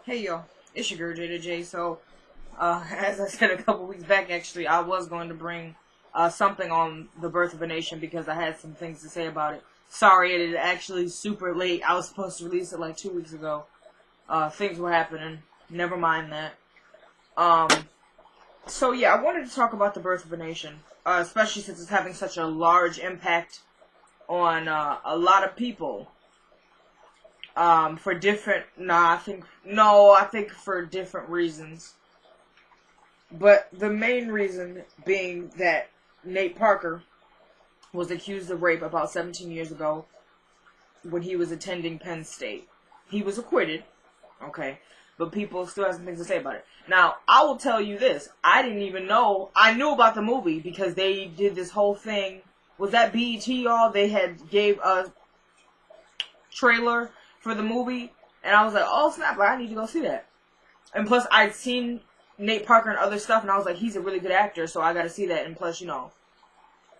Hey yo, it's your girl Jada J. So, as I said a couple weeks back, actually, I was going to bring something on the birth of a nation because I had some things to say about it. Sorry, it is actually super late. I was supposed to release it like 2 weeks ago. Things were happening. Never mind that. Um, so yeah, I wanted to talk about the birth of a nation, especially since it's having such a large impact on a lot of people. For different, I think for different reasons. But the main reason being that Nate Parker was accused of rape about 17 years ago when he was attending Penn State. He was acquitted, okay, but people still have some things to say about it. Now, I will tell you this. I didn't even know. I knew about the movie because they did this whole thing. Was that BET, y'all? They had gave a trailer for the movie, and I was like, oh, snap, like, I need to go see that. And plus, I'd seen Nate Parker and other stuff, and I was like, he's a really good actor, so I got to see that. And plus,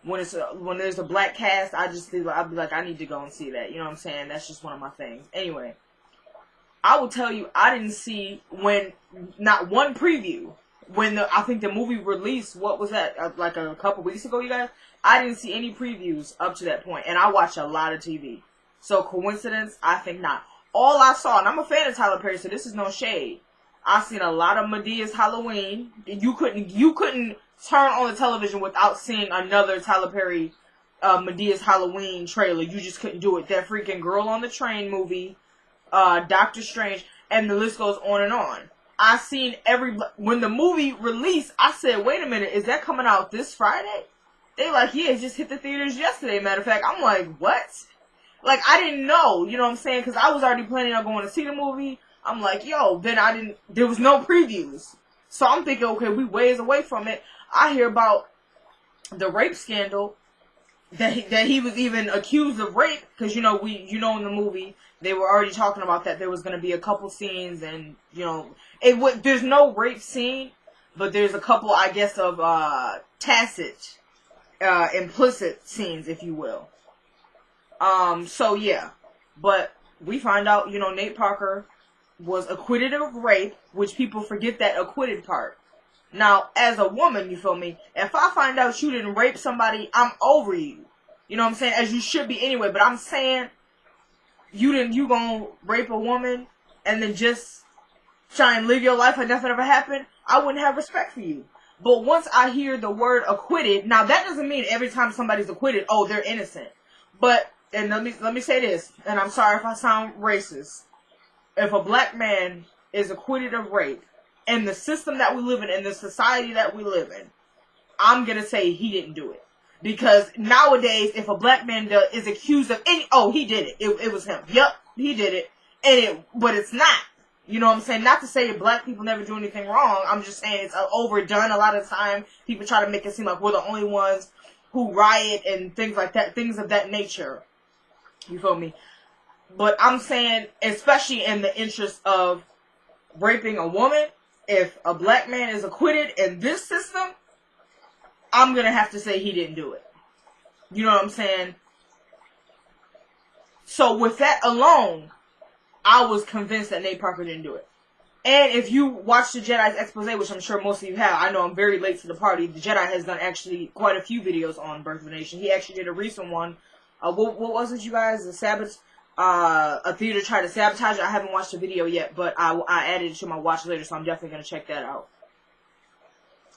when there's a black cast, I'll be like, I need to go and see that. You know what I'm saying? That's just one of my things. Anyway, I will tell you, I didn't see not one preview when I think the movie released. What was that? Like a couple weeks ago, you guys. I didn't see any previews up to that point, and I watch a lot of TV. So coincidence? I think not. All I saw, and I'm a fan of Tyler Perry, so this is no shade. I've seen a lot of Madea's Halloween. You couldn't turn on the television without seeing another Tyler Perry Madea's Halloween trailer. You just couldn't do it. That freaking Girl on the Train movie, Doctor Strange, and the list goes on and on. I seen when the movie released, I said, wait a minute, is that coming out this Friday? They like, yeah, it just hit the theaters yesterday, matter of fact. I'm like, what? Like, I didn't know, you know what I'm saying? Because I was already planning on going to see the movie. I'm like, yo, there was no previews. So I'm thinking, okay, we ways away from it. I hear about the rape scandal, that he was even accused of rape, because, in the movie, they were already talking about that there was going to be a couple scenes, and, there's no rape scene, but there's a couple, I guess, of, tacit, implicit scenes, if you will. So yeah, but we find out, Nate Parker was acquitted of rape, which people forget that acquitted part. Now, as a woman, you feel me? If I find out you didn't rape somebody, I'm over you. You know what I'm saying? As you should be anyway, but I'm saying you gonna rape a woman and then just try and live your life like nothing ever happened, I wouldn't have respect for you. But once I hear the word acquitted, now that doesn't mean every time somebody's acquitted, oh, they're innocent. But, and let me say this, and I'm sorry if I sound racist. If a black man is acquitted of rape, in the system that we live in the society that we live in, I'm gonna say he didn't do it. Because nowadays, if a black man is accused of he did it. It was him. Yup, he did it. But it's not. You know what I'm saying? Not to say black people never do anything wrong. I'm just saying it's overdone a lot of the time. People try to make it seem like we're the only ones who riot and things like that, things of that nature. You feel me? But I'm saying, especially in the interest of raping a woman, if a black man is acquitted in this system, I'm going to have to say he didn't do it. You know what I'm saying? So with that alone, I was convinced that Nate Parker didn't do it. And if you watch the Jedi's expose, which I'm sure most of you have, I know I'm very late to the party. The Jedi has done actually quite a few videos on Birth of a Nation. He actually did a recent one. What was it, you guys? The Sabbath. A theater tried to sabotage it. I haven't watched the video yet, but I added it to my watch later, so I'm definitely going to check that out.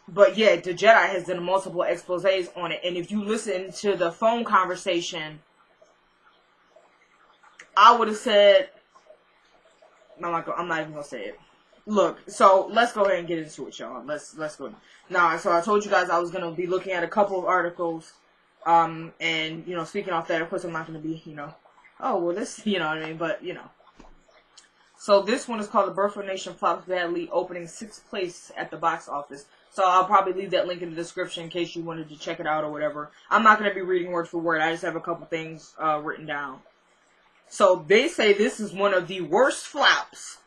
But yeah, the Jedi has done multiple exposés on it, and if you listen to the phone conversation, I would have said, I'm not even going to say it. Look, so let's go ahead and get into it, y'all. Let's go. Now, so I told you guys I was going to be looking at a couple of articles, and, speaking off that, of course I'm not going to be, oh, well, this, you know what I mean, but, So this one is called The Birth of a Nation Flops Badly, opening 6th place at the box office. So I'll probably leave that link in the description in case you wanted to check it out or whatever. I'm not going to be reading word for word. I just have a couple things written down. So they say this is one of the worst flops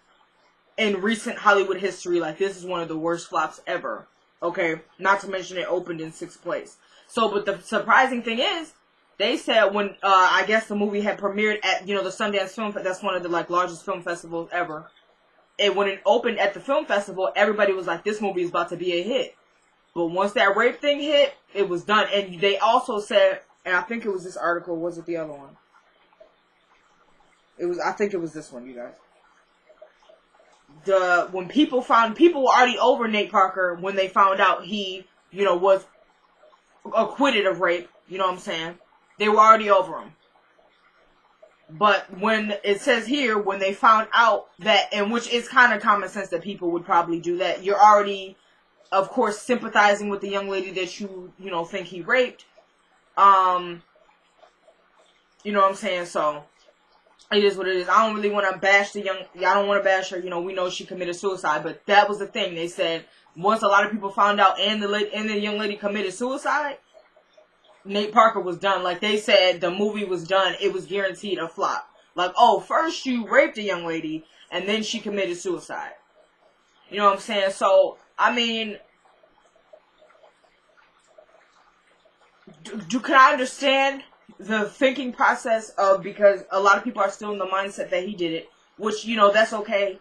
in recent Hollywood history. Like, this is one of the worst flops ever. Okay? Not to mention it opened in 6th place. So, but the surprising thing is, they said when, I guess the movie had premiered at, the Sundance Film Fest, that's one of the, largest film festivals ever. when it opened at the film festival, everybody was like, this movie is about to be a hit. But once that rape thing hit, it was done. And they also said, and I think it was this article, was it the other one? I think it was this one, you guys. When people were already over Nate Parker when they found out he, was acquitted of rape, you know what I'm saying? They were already over him. But when it says here, when they found out that, and which is kind of common sense that people would probably do that, you're already, of course, sympathizing with the young lady that you think he raped. You know what I'm saying? So, it is what it is. I don't really want to bash I don't want to bash her. We know she committed suicide, but that was the thing. They said, once a lot of people found out and the young lady committed suicide, Nate Parker was done. Like they said, the movie was done. It was guaranteed a flop. Like, oh, first you raped a young lady, and then she committed suicide. You know what I'm saying? So, I mean, can I understand the thinking process of, because a lot of people are still in the mindset that he did it, which, that's okay.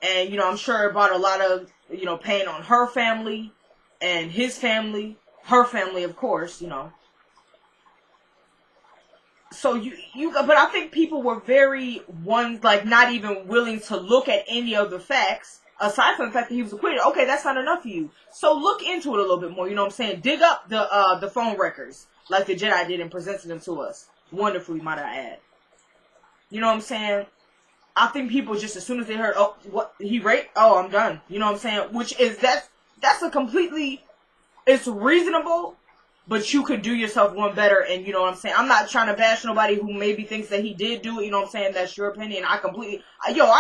And, I'm sure it brought a lot of, pain on her family and his family, her family, of course, So but I think people were very not even willing to look at any of the facts, aside from the fact that he was acquitted. Okay, that's not enough for you. So look into it a little bit more, you know what I'm saying? Dig up the phone records, like the Jedi did, and presented them to us. Wonderfully, might I add. You know what I'm saying? I think people just, as soon as they heard, oh, what, he raped? Oh, I'm done. You know what I'm saying? Which is, that's a completely, it's reasonable, but you could do yourself one better, and you know what I'm saying? I'm not trying to bash nobody who maybe thinks that he did do it, you know what I'm saying? That's your opinion. I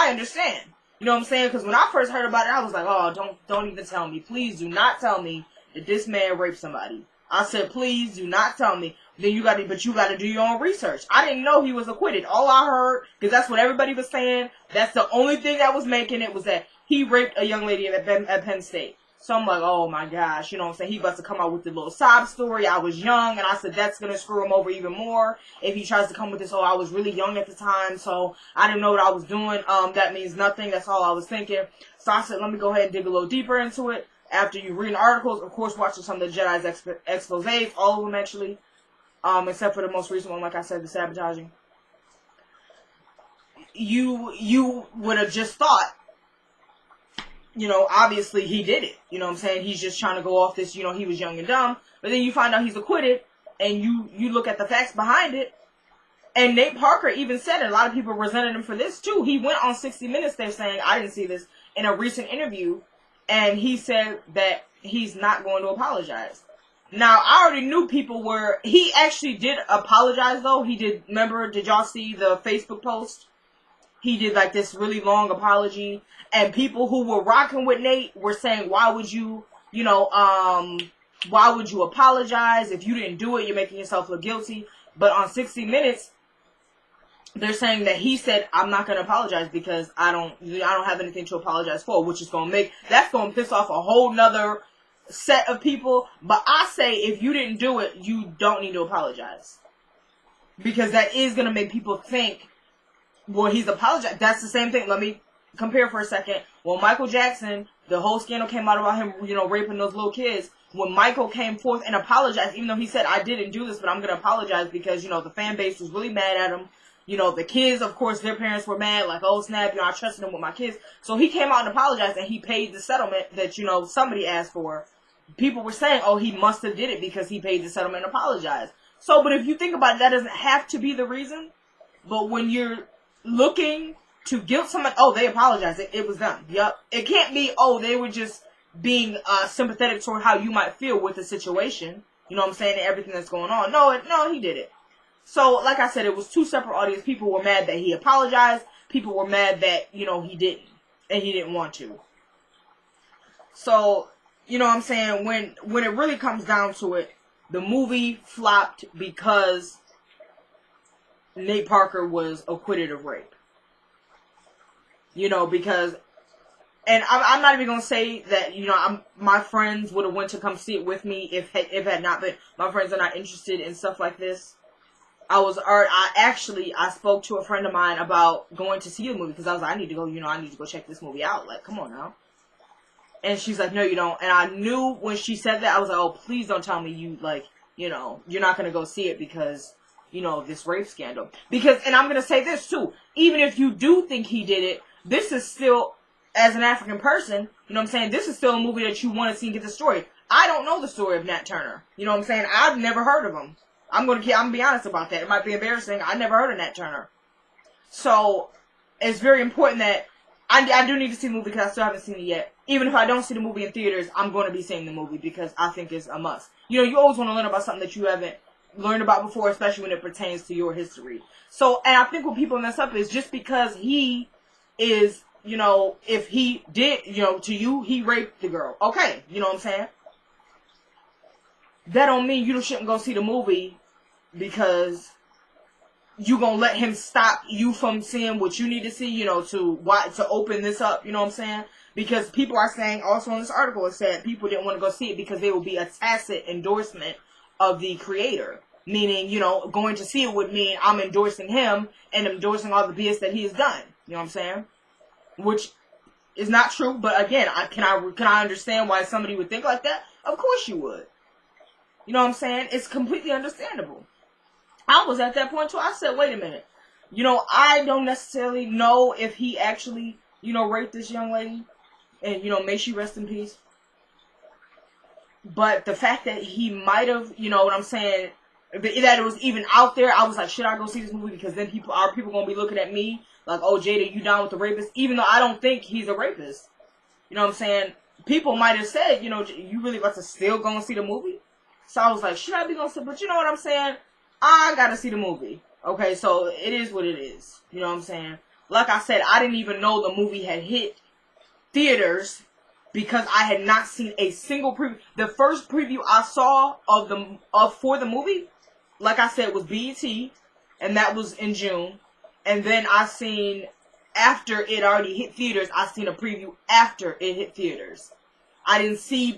understand. You know what I'm saying? Because when I first heard about it, I was like, oh, don't even tell me. Please do not tell me that this man raped somebody. I said, please do not tell me. Then you gotta do your own research. I didn't know he was acquitted. All I heard, because that's what everybody was saying, that's the only thing that was making it, was that he raped a young lady at Penn State. So I'm like, oh my gosh, you know what I'm saying? He about to come out with the little sob story. I was young, and I said that's going to screw him over even more if he tries to come with this, I was really young at the time, so I didn't know what I was doing. That means nothing. That's all I was thinking. So I said, let me go ahead and dig a little deeper into it. After you read articles, of course, watching some of the Jedi's exposés, all of them actually, except for the most recent one, like I said, the sabotaging. You would have just thought, obviously he did it. You know what I'm saying? He's just trying to go off this, he was young and dumb. But then you find out he's acquitted, and you look at the facts behind it. And Nate Parker even said it. A lot of people resented him for this, too. He went on 60 Minutes there saying, I didn't see this, in a recent interview. And he said that he's not going to apologize. Now, I already knew he actually did apologize, though. Did y'all see the Facebook post? He did this really long apology, and people who were rocking with Nate were saying, why would you apologize? If you didn't do it, you're making yourself look guilty. But on 60 Minutes, they're saying that he said, I'm not going to apologize because I don't have anything to apologize for, which is going to piss off a whole nother set of people. But I say, if you didn't do it, you don't need to apologize. Because that is going to make people think, well, he's apologized. That's the same thing. Let me compare for a second. When Michael Jackson, the whole scandal came out about him, raping those little kids. When Michael came forth and apologized, even though he said, I didn't do this, but I'm going to apologize because, the fan base was really mad at him. The kids, of course, their parents were mad, like, oh, snap, I trusted him with my kids. So he came out and apologized, and he paid the settlement that, somebody asked for. People were saying, oh, he must have did it because he paid the settlement and apologized. So, but if you think about it, that doesn't have to be the reason. But when you're looking to guilt someone, oh, they apologized, it was them. Yep. It can't be, oh, they were just being sympathetic toward how you might feel with the situation. You know what I'm saying? And everything that's going on. No, he did it. So, like I said, it was two separate audiences. People were mad that he apologized. People were mad that, he didn't. And he didn't want to. So, you know what I'm saying? When it really comes down to it, the movie flopped because Nate Parker was acquitted of rape. Because, and I'm not even going to say that, my friends would have went to come see it with me if it had not been. My friends are not interested in stuff like this. I spoke to a friend of mine about going to see the movie because I was like, I need to go check this movie out. Like, come on now. And she's like, no, you don't. And I knew when she said that, I was like, oh, please don't tell me you're not going to go see it because, this rape scandal. Because, and I'm going to say this too, even if you do think he did it, this is still, as an African person, you know what I'm saying, this is still a movie that you want to see and get the story. I don't know the story of Nat Turner. You know what I'm saying? I've never heard of him. I'm going to be honest about that. It might be embarrassing. I never heard of Nat Turner. So, it's very important that I do need to see the movie because I still haven't seen it yet. Even if I don't see the movie in theaters, I'm going to be seeing the movie because I think it's a must. You always want to learn about something that you haven't learned about before, especially when it pertains to your history. So, and I think what people mess up is just because he is, if he did, to you, he raped the girl. Okay, you know what I'm saying? That don't mean you shouldn't go see the movie because you gonna let him stop you from seeing what you need to see, to open this up, you know what I'm saying? Because people are saying, also in this article, it said people didn't want to go see it because there will be a tacit endorsement of the creator. Meaning, going to see it would mean I'm endorsing him and endorsing all the BS that he has done. You know what I'm saying? Which is not true, but again, can I understand why somebody would think like that? Of course you would. You know what I'm saying? It's completely understandable. I was at that point too. I said, wait a minute. I don't necessarily know if he actually, raped this young lady. And, may she rest in peace. But the fact that he might have, you know what I'm saying, that it was even out there, I was like, should I go see this movie? Because then people going to be looking at me like, oh, Jada, you down with the rapist? Even though I don't think he's a rapist. You know what I'm saying? People might have said, you really about to still go and see the movie? So I was like, should I be going to see? But you know what I'm saying? I got to see the movie. Okay, so it is what it is. You know what I'm saying? Like I said, I didn't even know the movie had hit theaters because I had not seen a single preview. The first preview I saw for the movie, like I said, was BET, and that was in June. And then I seen, after it already hit theaters, I seen a preview after it hit theaters. I didn't see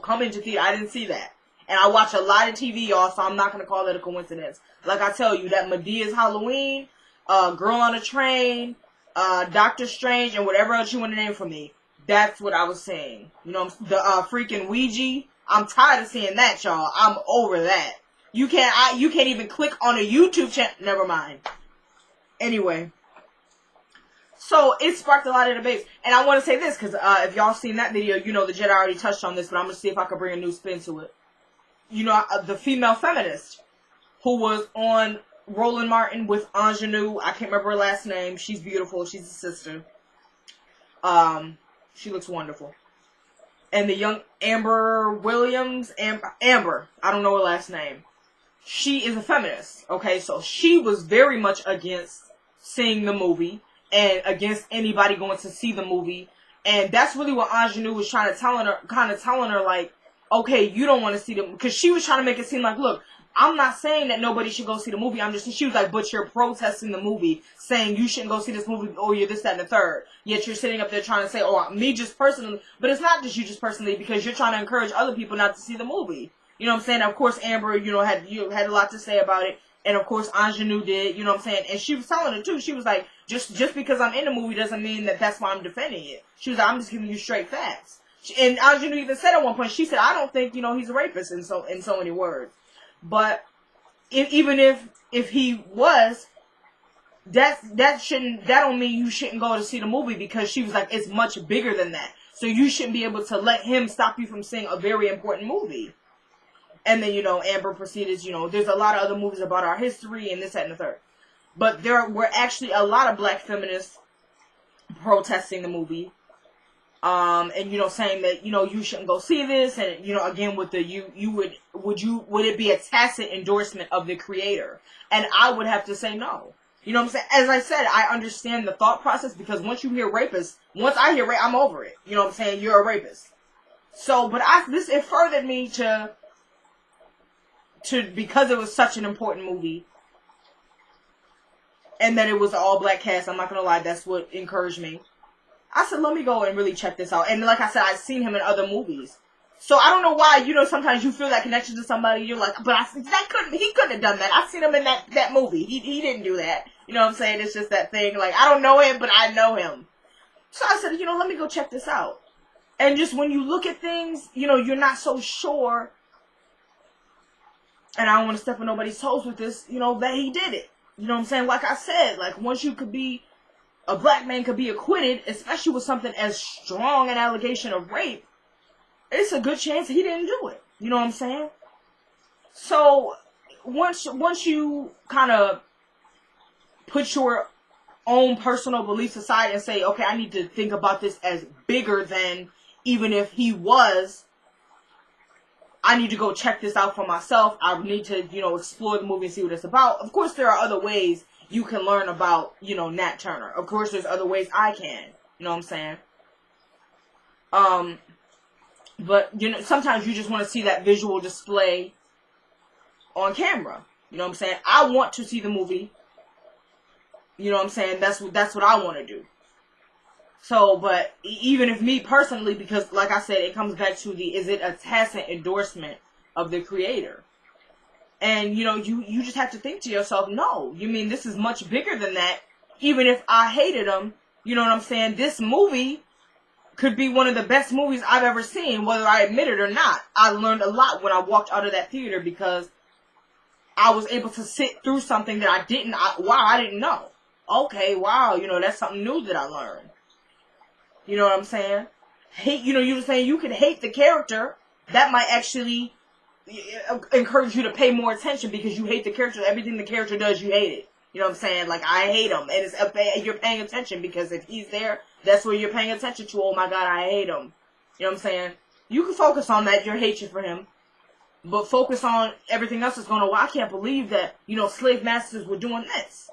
come into theater. I didn't see that. And I watch a lot of TV, y'all, so I'm not going to call it a coincidence. Like I tell you, that Medea's Halloween, Girl on a Train, Doctor Strange, and whatever else you want to name for me. That's what I was saying. The freaking Ouija. I'm tired of seeing that, y'all. I'm over that. You can't even click on a YouTube channel. Never mind. Anyway. So, it sparked a lot of debates. And I want to say this, because if y'all seen that video, the Jedi already touched on this, but I'm going to see if I can bring a new spin to it. The female feminist who was on Roland Martin with Ingenue. I can't remember her last name. She's beautiful. She's a sister. She looks wonderful. And the young Amber Williams, Amber, I don't know her last name. She is a feminist. Okay, so she was very much against seeing the movie and against anybody going to see the movie. And that's really what Ingenue was trying to telling her like, okay, you don't want to see them, because she was trying to make it seem like, look, I'm not saying that nobody should go see the movie. She was like, but you're protesting the movie, saying you shouldn't go see this movie, or you're this, that, and the third. Yet you're sitting up there trying to say, oh, me just personally, but it's not just you just personally, because you're trying to encourage other people not to see the movie. You know what I'm saying? Of course, Amber, had a lot to say about it, and of course, Ingenue did, you know what I'm saying? And she was telling it too. She was like, just because I'm in the movie doesn't mean that that's why I'm defending it. She was like, I'm just giving you straight facts. And Ingenue even said at one point, she said, I don't think, he's a rapist in so many words. But even if he was, that don't mean you shouldn't go to see the movie, because she was like, it's much bigger than that. So you shouldn't be able to let him stop you from seeing a very important movie. And then, Amber proceeded, there's a lot of other movies about our history and this, that, and the third. But there were actually a lot of black feminists protesting the movie. And saying that, you shouldn't go see this, and, again, with the, would it be a tacit endorsement of the creator? And I would have to say no. You know what I'm saying? As I said, I understand the thought process, because once you hear rapist, once I hear rape, I'm over it. You know what I'm saying? You're a rapist. So, but it furthered me to, because it was such an important movie, and that it was an all-black cast, I'm not gonna lie, that's what encouraged me. I said, let me go and really check this out. And like I said, I've seen him in other movies. So I don't know why, you know, sometimes you feel that connection to somebody, you're like, but he couldn't have done that. I've seen him in that movie. He didn't do that. You know what I'm saying? It's just that thing, like, I don't know him, but I know him. So I said, you know, let me go check this out. And just when you look at things, you know, you're not so sure, and I don't want to step on nobody's toes with this, you know, that he did it. You know what I'm saying? Like I said, like, once you could be, a black man could be acquitted, especially with something as strong an allegation of rape, it's a good chance he didn't do it. You know what I'm saying? So, once you kind of put your own personal beliefs aside and say, okay, I need to think about this as bigger than even if he was, I need to go check this out for myself. I need to, you know, explore the movie and see what it's about. Of course, there are other ways you can learn about, you know, Nat Turner. Of course, there's other ways I can. You know what I'm saying? But, you know, sometimes you just want to see that visual display on camera. You know what I'm saying? I want to see the movie. You know what I'm saying? That's what I want to do. So, but even if me personally, because like I said, it comes back to is it a tacit endorsement of the creator? And, you know, you just have to think to yourself, no, you mean this is much bigger than that. Even if I hated him, you know what I'm saying? This movie could be one of the best movies I've ever seen, whether I admit it or not. I learned a lot when I walked out of that theater because I was able to sit through something that I didn't know. Okay, wow, you know, that's something new that I learned. You know what I'm saying? Hate, you know, you were saying you can hate the character. That might actually encourage you to pay more attention because you hate the character. Everything the character does, you hate it. You know what I'm saying? Like, I hate him. And you're paying attention because if he's there, that's where you're paying attention to. Oh my God, I hate him. You know what I'm saying? You can focus on that, your hatred for him. But focus on everything else that's going on. Well, I can't believe that, you know, slave masters were doing this.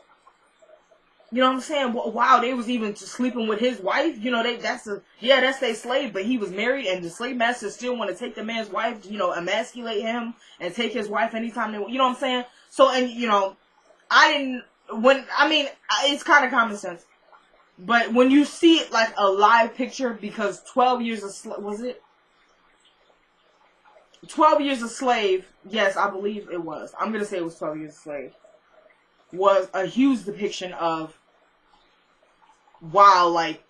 You know what I'm saying? Wow, they was even sleeping with his wife. You know, that's their slave, but he was married, and the slave masters still want to take the man's wife, you know, emasculate him, and take his wife anytime they want. You know what I'm saying? So, and, you know, it's kind of common sense. But when you see it like a live picture, because 12 years of was it? 12 Years a Slave, yes, I believe it was. I'm going to say it was 12 Years a Slave. Was a huge depiction of, wow, like,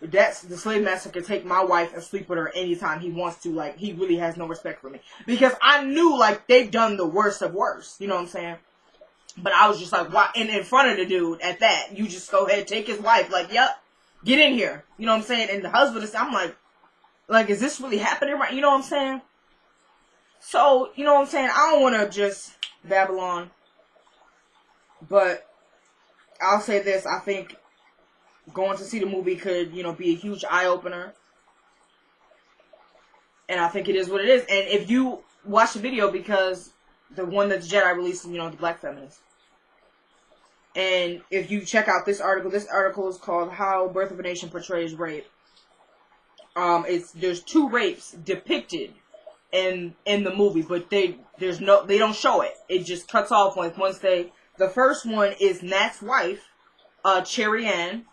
that's, the slave master can take my wife and sleep with her anytime he wants to. Like, he really has no respect for me. Because I knew, like, they've done the worst of worst. You know what I'm saying? But I was just like, wow. And in front of the dude at that, you just go ahead, take his wife. Like, yep, get in here. You know what I'm saying? And the husband is, I'm like, is this really happening right? You know what I'm saying? So, you know what I'm saying? I don't want to just babble on. But I'll say this. I think going to see the movie could, you know, be a huge eye-opener. And I think it is what it is. And if you watch the video, because the one that the Jedi released, you know, the Black Feminist. And if you check out this article is called How Birth of a Nation Portrays Rape. There's 2 rapes depicted in the movie, but they don't show it. It just cuts off once they. The first one is Nat's wife, Sherry Ann,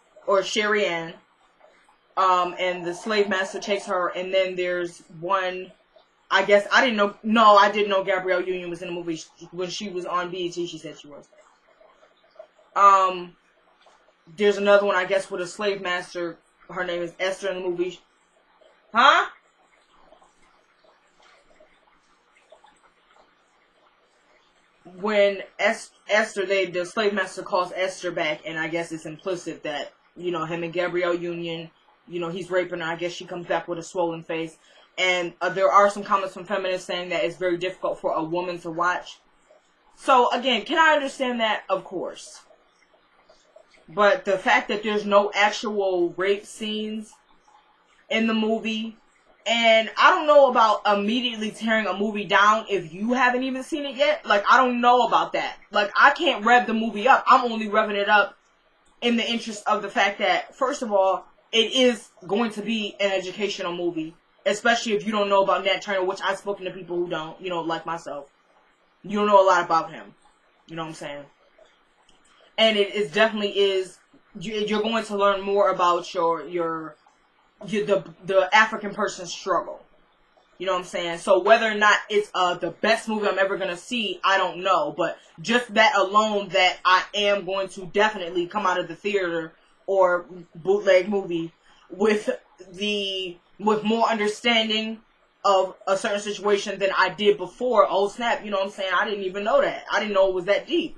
and the slave master takes her, and then there's one, I guess, I didn't know, no, I didn't know Gabrielle Union was in the movie. When she was on BET, she said she was. There's another one, I guess, with a slave master, her name is Esther in the movie. Huh? When Esther, the slave master calls Esther back, and I guess it's implicit that, you know, him and Gabrielle Union, you know, he's raping her. I guess she comes back with a swollen face. And there are some comments from feminists saying that it's very difficult for a woman to watch. So, again, can I understand that? Of course. But the fact that there's no actual rape scenes in the movie, and I don't know about immediately tearing a movie down if you haven't even seen it yet. Like, I don't know about that. Like, I can't rev the movie up. I'm only revving it up in the interest of the fact that, first of all, it is going to be an educational movie. Especially if you don't know about Nat Turner, which I've spoken to people who don't, you know, like myself. You don't know a lot about him. You know what I'm saying? And it definitely is, you're going to learn more about the African person's struggle. You know what I'm saying? So whether or not it's the best movie I'm ever gonna see, I don't know. But just that alone, that I am going to definitely come out of the theater or bootleg movie with more understanding of a certain situation than I did before. Oh snap, you know what I'm saying? I didn't even know that. I didn't know it was that deep.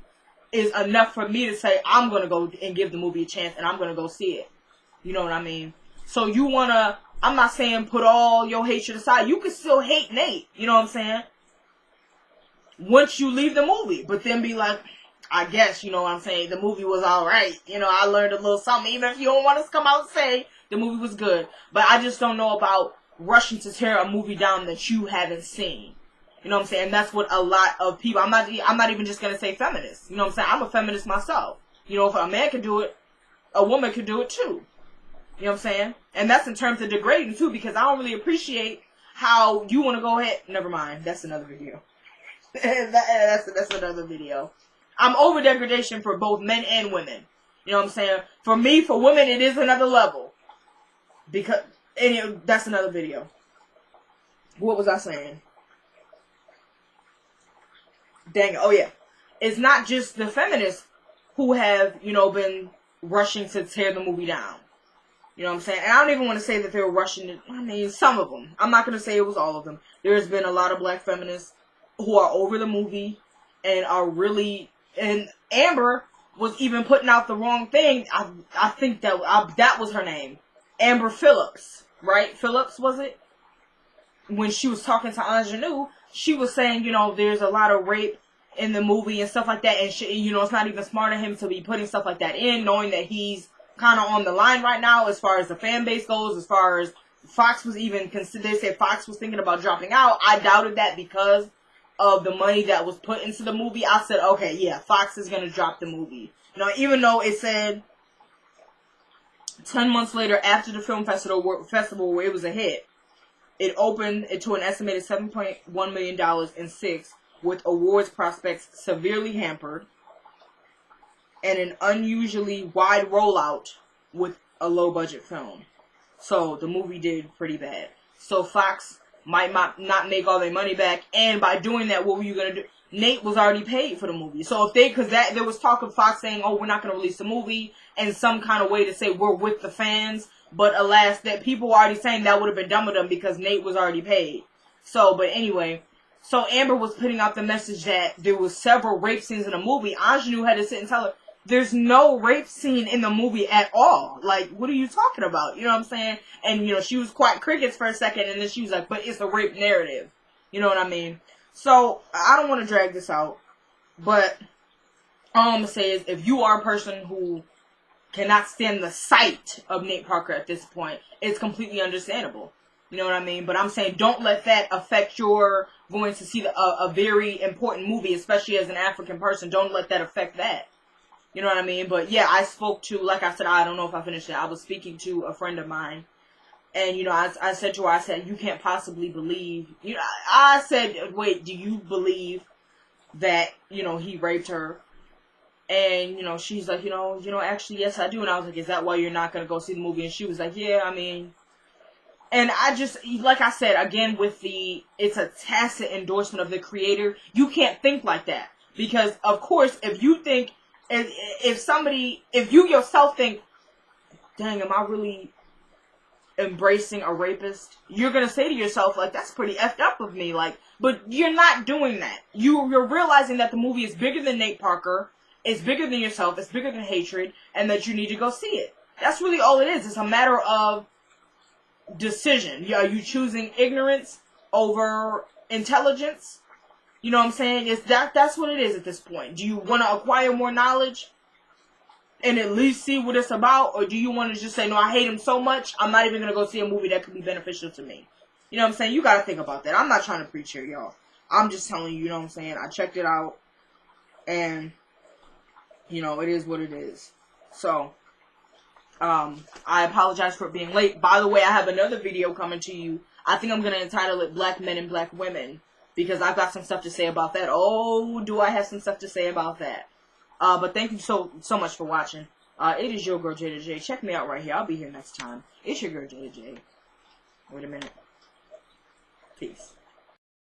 Is enough for me to say I'm gonna go and give the movie a chance and I'm gonna go see it. You know what I mean? So you wanna, I'm not saying put all your hatred aside. You can still hate Nate. You know what I'm saying? Once you leave the movie, but then be like, I guess, you know what I'm saying, the movie was alright. You know, I learned a little something, even if you don't want to come out and say the movie was good. But I just don't know about rushing to tear a movie down that you haven't seen. You know what I'm saying? And that's what a lot of people, I'm not even just going to say feminists. You know what I'm saying? I'm a feminist myself. You know, if a man can do it, a woman can do it too. You know what I'm saying? And that's in terms of degrading too, because I don't really appreciate how you want to go ahead. Never mind. That's another video. that's another video. I'm over degradation for both men and women. You know what I'm saying? For me, for women, it is another level. Because, that's another video. What was I saying? Dang it. Oh, yeah. It's not just the feminists who have, you know, been rushing to tear the movie down. You know what I'm saying? And I don't even want to say that they were rushing it. I mean, some of them. I'm not going to say it was all of them. There's been a lot of black feminists who are over the movie and are really... And Amber was even putting out the wrong thing. I think that was her name. Amber Phillips. Right? Phillips, was it? When she was talking to Ingenue, she was saying, you know, there's a lot of rape in the movie and stuff like that. And, you know, it's not even smart of him to be putting stuff like that in, knowing that he's kind of on the line right now as far as the fan base goes, as far as Fox was even considered. They said Fox was thinking about dropping out. I doubted that because of the money that was put into the movie. I said, okay, yeah, Fox is going to drop the movie. You know, even though it said 10 months later after the film festival where it was a hit, it opened to an estimated $7.1 million in six, with awards prospects severely hampered and an unusually wide rollout with a low-budget film. So the movie did pretty bad. So Fox might not make all their money back, and by doing that, what were you going to do? Nate was already paid for the movie. So if because there was talk of Fox saying, oh, we're not going to release the movie, and some kind of way to say we're with the fans, but alas, that people were already saying that would have been dumb of them because Nate was already paid. So, but anyway, so Amber was putting out the message that there was several rape scenes in the movie. Ingenue had to sit and tell her, there's no rape scene in the movie at all. Like, what are you talking about? You know what I'm saying? And, you know, she was quite crickets for a second, and then she was like, but it's a rape narrative. You know what I mean? So, I don't want to drag this out, but all I'm going to say is, if you are a person who cannot stand the sight of Nate Parker at this point, it's completely understandable. You know what I mean? But I'm saying, don't let that affect your going to see a very important movie, especially as an African person. Don't let that affect that. You know what I mean? But yeah, I spoke to, like I said, I don't know if I finished it. I was speaking to a friend of mine. And, you know, I said to her, I said, you can't possibly believe. You know, I said, wait, do you believe that, you know, he raped her? And, you know, she's like, you know, actually, yes, I do. And I was like, is that why you're not going to go see the movie? And she was like, yeah, I mean. And I just, like I said, again, it's a tacit endorsement of the creator. You can't think like that. Because, of course, if you think, if you yourself think, dang, am I really embracing a rapist? You're going to say to yourself, like, that's pretty effed up of me. Like, but you're not doing that. You're realizing that the movie is bigger than Nate Parker, it's bigger than yourself, it's bigger than hatred, and that you need to go see it. That's really all it is. It's a matter of decision. Are you choosing ignorance over intelligence? You know what I'm saying? That's what it is at this point. Do you want to acquire more knowledge and at least see what it's about? Or do you want to just say, no, I hate him so much, I'm not even going to go see a movie that could be beneficial to me? You know what I'm saying? You got to think about that. I'm not trying to preach here, y'all. I'm just telling you, you know what I'm saying? I checked it out. And, you know, it is what it is. So, I apologize for being late. By the way, I have another video coming to you. I think I'm going to entitle it Black Men and Black Women, because I've got some stuff to say about that. Oh, do I have some stuff to say about that. But thank you so much for watching. It is your girl, Jada J. Check me out right here. I'll be here next time. It's your girl, Jada J. Wait a minute. Peace.